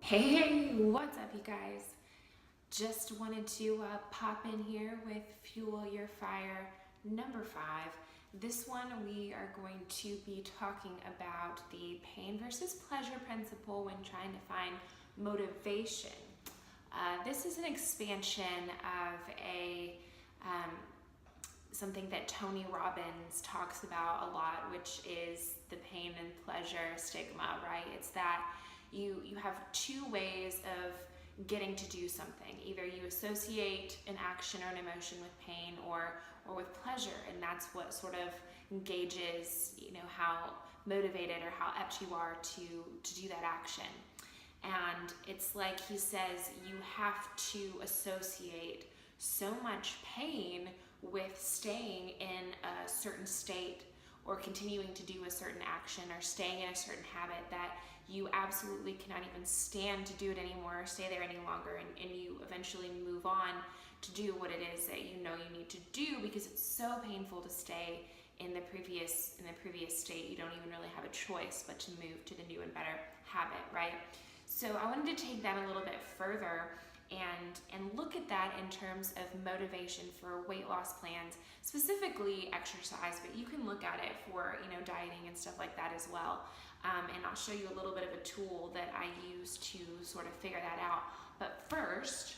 Hey, what's up, you guys? Just wanted to pop in here with Fuel Your Fire number 5. This one we are going to be talking about the pain versus pleasure principle when trying to find motivation. This is an expansion of um, something that Tony Robbins talks about a lot, which is the pain and pleasure stigma, right? It's that you have two ways of getting to do something. Either you associate an action or an emotion with pain or with pleasure, and that's what sort of gauges, how motivated or how apt you are to do that action. And it's like he says, you have to associate so much pain with staying in a certain state or continuing to do a certain action or staying in a certain habit that you absolutely cannot even stand to do it anymore or stay there any longer, and you eventually move on to do what it is that you need to do because it's so painful to stay in the previous state. You don't even really have a choice but to move to the new and better habit, right? So I wanted to take that a little bit further and look at that in terms of motivation for weight loss plans, specifically exercise, but you can look at it for dieting and stuff like that as well. And I'll show you a little bit of a tool that I use to sort of figure that out. But first,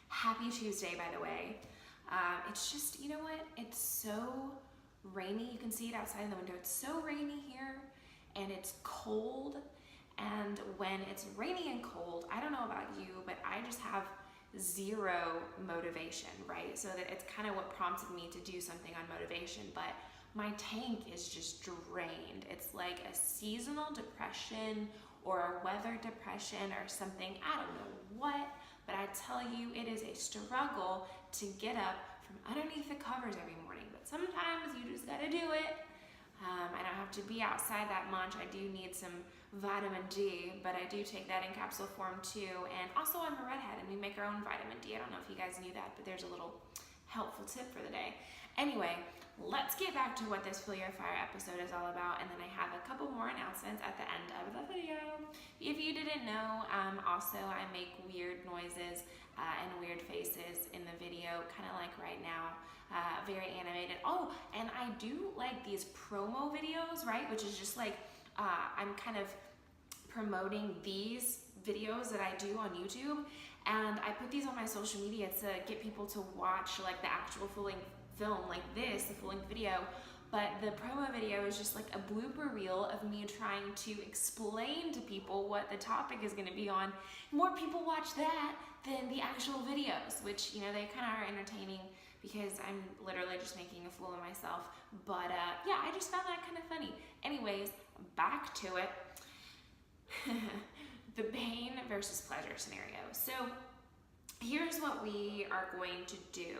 happy Tuesday, by the way. It's just, you know what? It's so rainy. You can see it outside of the window. It's so rainy here and it's cold. And when it's rainy and cold, I don't know about you, but I just have zero motivation, right? So that it's kind of what prompted me to do something on motivation, but my tank is just drained. It's like a seasonal depression or a weather depression or something. I don't know what, but I tell you, it is a struggle to get up from underneath the covers every morning. But sometimes you just gotta do it. I don't have to be outside that much. I do need some vitamin D, but I do take that in capsule form too. And also I'm a redhead and we make our own vitamin D. I don't know if you guys knew that, but there's a little helpful tip for the day. Anyway, let's get back to what this Fuel Your Fire episode is all about, and then I have a couple more announcements at the end of the video. If you didn't know, also I make weird noises and weird faces in the video, kind of like right now, very animated. Oh, and I do like these promo videos, right, which is just like I'm kind of promoting these videos that I do on YouTube, and I put these on my social media to get people to watch like the actual full-length film like this, the full-length video. But the promo video is just like a blooper reel of me trying to explain to people what the topic is going to be on. More people watch that than the actual videos, which they kind of are entertaining because I'm literally just making a fool of myself. But yeah, I just found that kind of funny. Anyways, back to it. The pain versus pleasure scenario. So here's what we are going to do.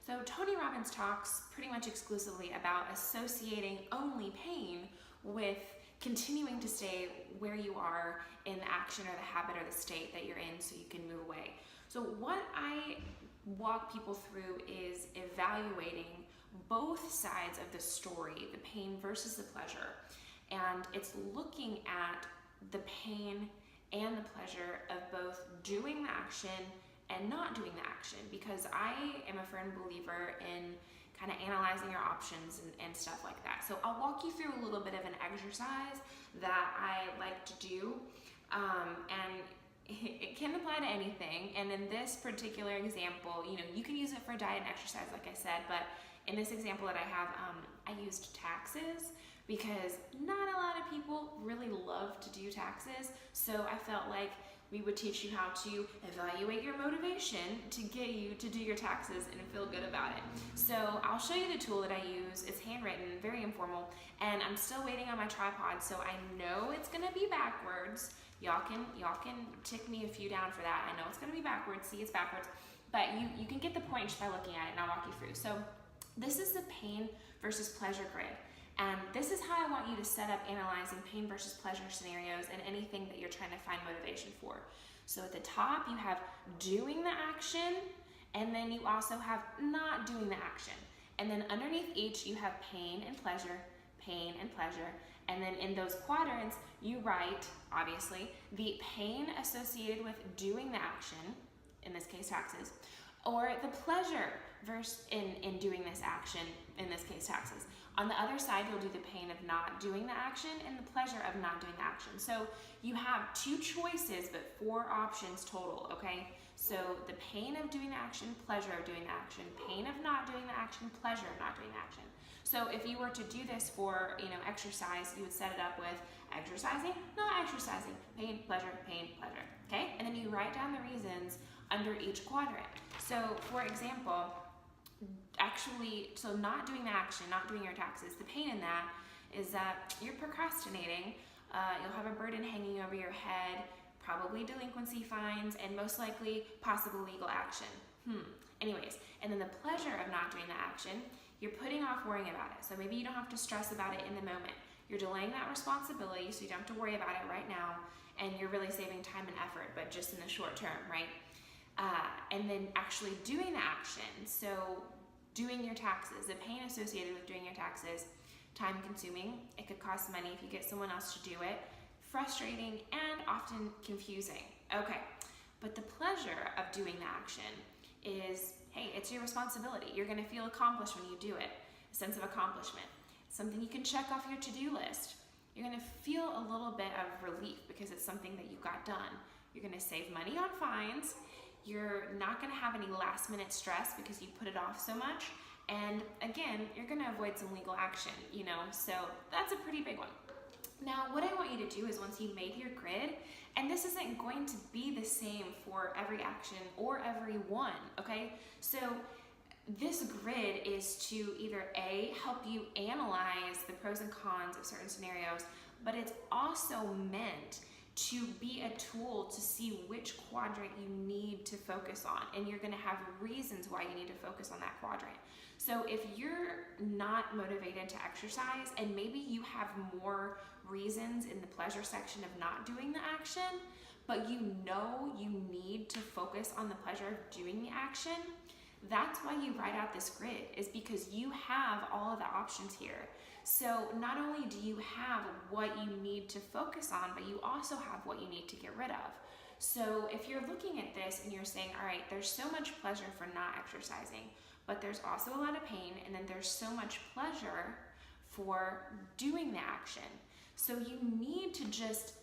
So Tony Robbins talks pretty much exclusively about associating only pain with continuing to stay where you are in the action or the habit or the state that you're in so you can move away. So what I walk people through is evaluating both sides of the story, the pain versus the pleasure. And it's looking at the pain and the pleasure of both doing the action and not doing the action, because I am a firm believer in kind of analyzing your options and stuff like that. So I'll walk you through a little bit of an exercise that I like to do, and it can apply to anything. And in this particular example, you can use it for diet and exercise, like I said, but in this example that I have, I used taxes because not a lot of people really love to do taxes. So I felt like we would teach you how to evaluate your motivation to get you to do your taxes and feel good about it. So I'll show you the tool that I use. It's handwritten, very informal, and I'm still waiting on my tripod, so I know it's gonna be backwards. Y'all can tick me a few down for that. I know it's gonna be backwards, see, it's backwards, but you can get the point just by looking at it, and I'll walk you through. So this is the pain versus pleasure grid. And this is how I want you to set up analyzing pain versus pleasure scenarios and anything that you're trying to find motivation for. So at the top, you have doing the action, and then you also have not doing the action. And then underneath each, you have pain and pleasure, pain, and pleasure. And then in those quadrants, you write, obviously, the pain associated with doing the action, in this case taxes, or the pleasure in doing this action, in this case taxes. On the other side, you'll do the pain of not doing the action and the pleasure of not doing the action. So you have 2 choices, but 4 options total, okay? So the pain of doing the action, pleasure of doing the action, pain of not doing the action, pleasure of not doing the action. So if you were to do this for, exercise, you would set it up with exercising, not exercising, pain, pleasure, okay? And then you write down the reasons under each quadrant. So for example, so not doing the action, not doing your taxes, the pain in that is that you're procrastinating, you'll have a burden hanging over your head, probably delinquency fines, and most likely possible legal action. Anyways, and then the pleasure of not doing the action, you're putting off worrying about it. So maybe you don't have to stress about it in the moment. You're delaying that responsibility so you don't have to worry about it right now, and you're really saving time and effort, but just in the short term, right? And then actually doing the action, so doing your taxes, the pain associated with doing your taxes, time consuming, it could cost money if you get someone else to do it, frustrating, and often confusing. Okay, but the pleasure of doing the action is, hey, it's your responsibility. You're gonna feel accomplished when you do it, a sense of accomplishment, something you can check off your to-do list. You're gonna feel a little bit of relief because it's something that you got done. You're gonna save money on fines. You're not gonna have any last minute stress because you put it off so much. And again, you're gonna avoid some legal action, so that's a pretty big one. Now, what I want you to do is once you made your grid, and this isn't going to be the same for every action or every one, okay? So this grid is to either A, help you analyze the pros and cons of certain scenarios, but it's also meant to be a tool to see which quadrant you need to focus on, and you're gonna have reasons why you need to focus on that quadrant. So if you're not motivated to exercise, and maybe you have more reasons in the pleasure section of not doing the action, but you need to focus on the pleasure of doing the action, that's why you write out this grid, is because you have all of the options here. So not only do you have what you need to focus on, but you also have what you need to get rid of. So if you're looking at this and you're saying, all right, there's so much pleasure for not exercising, but there's also a lot of pain, and then there's so much pleasure for doing the action. So you need to just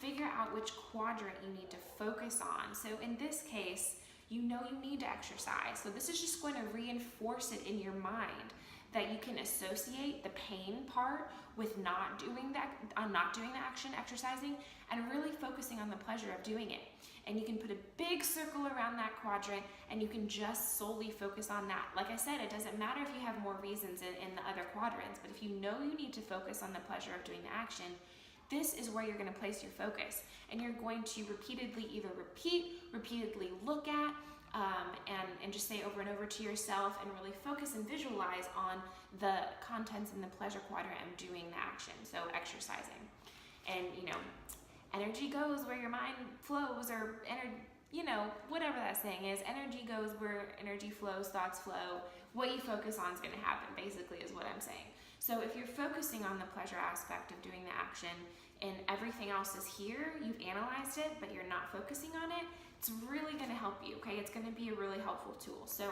figure out which quadrant you need to focus on. So in this case, you need to exercise. So this is just going to reinforce it in your mind that you can associate the pain part with not doing the action, exercising, and really focusing on the pleasure of doing it. And you can put a big circle around that quadrant, and you can just solely focus on that. Like I said, it doesn't matter if you have more reasons in the other quadrants, but if you need to focus on the pleasure of doing the action, this is where you're going to place your focus. And you're going to repeatedly either repeatedly look at, and just say over and over to yourself, and really focus and visualize on the contents in the pleasure quadrant of doing the action, so exercising. And energy goes where your mind flows, or whatever that saying is, energy goes where energy flows, thoughts flow. What you focus on is going to happen, basically, is what I'm saying. So if you're focusing on the pleasure aspect of doing the action, and everything else is here, you've analyzed it, but you're not focusing on it, it's really going to help you, okay? It's going to be a really helpful tool. So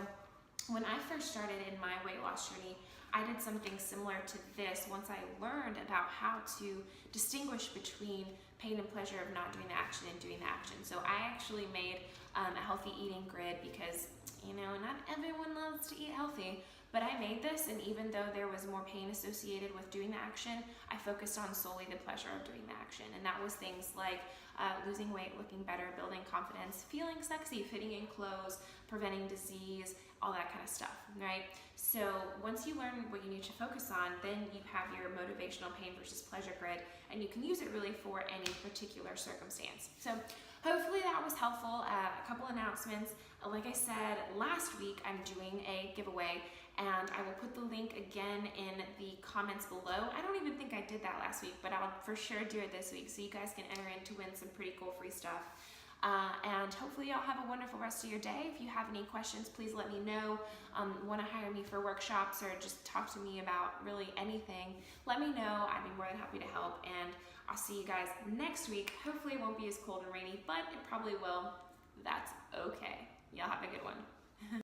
when I first started in my weight loss journey, I did something similar to this once I learned about how to distinguish between pain and pleasure of not doing the action and doing the action. So I actually made a healthy eating grid because, not everyone loves to eat healthy, but I made this, and even though there was more pain associated with doing the action, I focused on solely the pleasure of doing the action. And that was things like losing weight, looking better, building confidence, feeling sexy, fitting in clothes, preventing disease, all that kind of stuff, right? So once you learn what you need to focus on, then you have your motivational pain versus pleasure grid, and you can use it really for any particular circumstance. So hopefully that was helpful. A couple announcements. Like I said, last week I'm doing a giveaway, and I will put the link again in the comments below. I don't even think I did that last week, but I'll for sure do it this week, so you guys can enter in to win some pretty cool free stuff. And hopefully y'all have a wonderful rest of your day. If you have any questions, please let me know. Want to hire me for workshops or just talk to me about really anything, let me know. I'd be more than happy to help. And I'll see you guys next week. Hopefully it won't be as cold and rainy, but it probably will. That's okay. Y'all have a good one.